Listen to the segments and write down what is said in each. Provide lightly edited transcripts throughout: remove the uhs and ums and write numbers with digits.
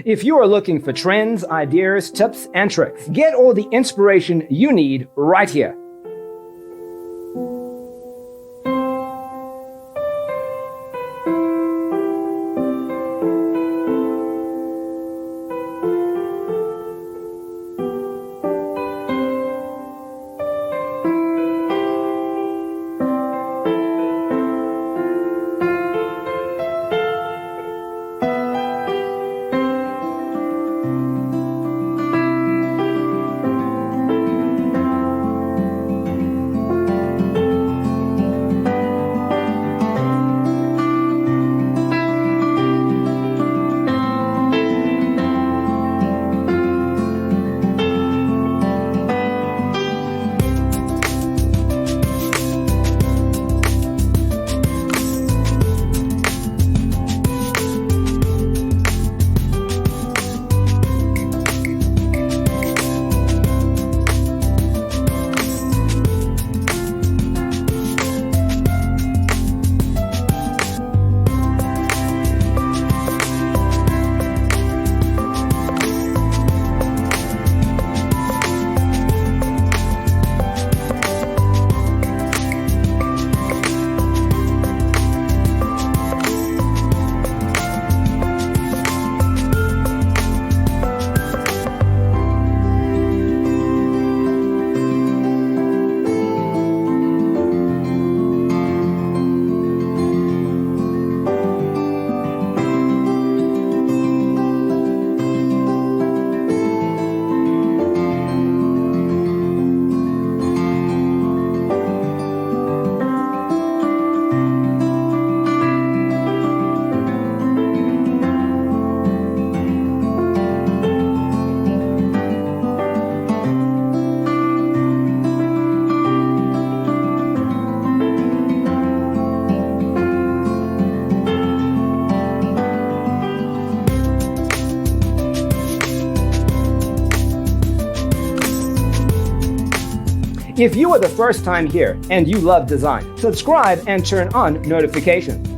If you are looking for trends, ideas, tips, and tricks, get all the inspiration you need right here. If you are the first time here and you love design, subscribe and turn on notifications.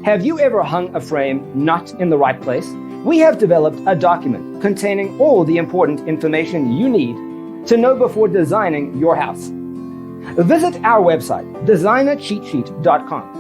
Have you ever hung a frame not in the right place? We have developed a document containing all the important information you need to know before designing your house. Visit our website, designercheatsheet.com.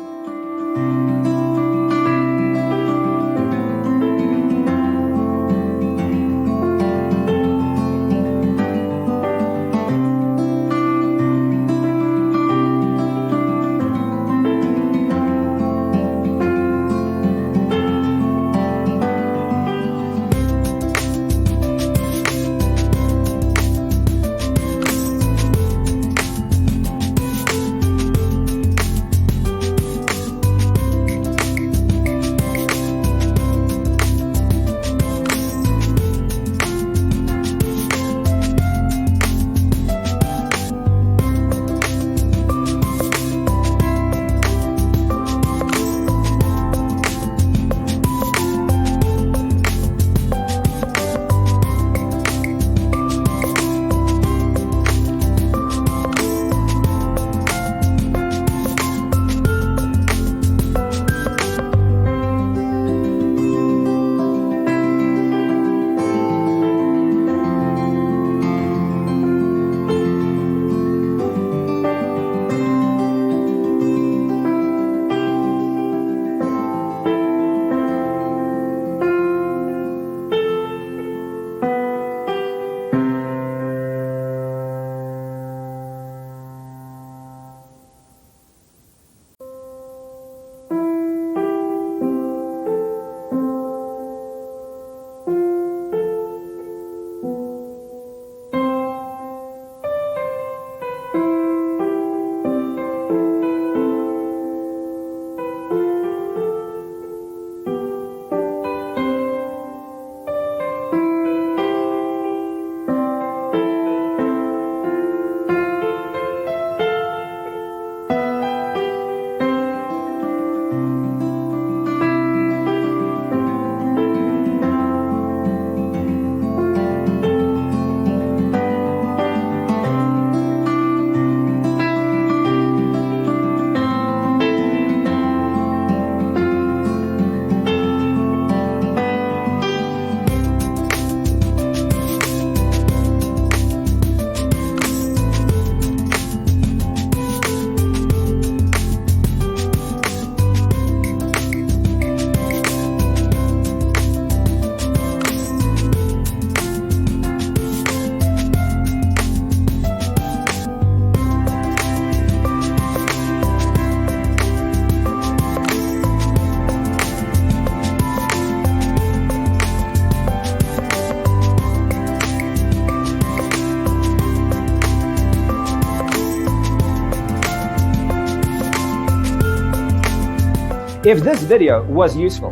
If this video was useful,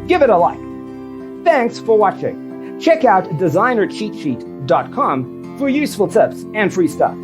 give it a like. Thanks for watching. Check out designercheatsheet.com for useful tips and free stuff.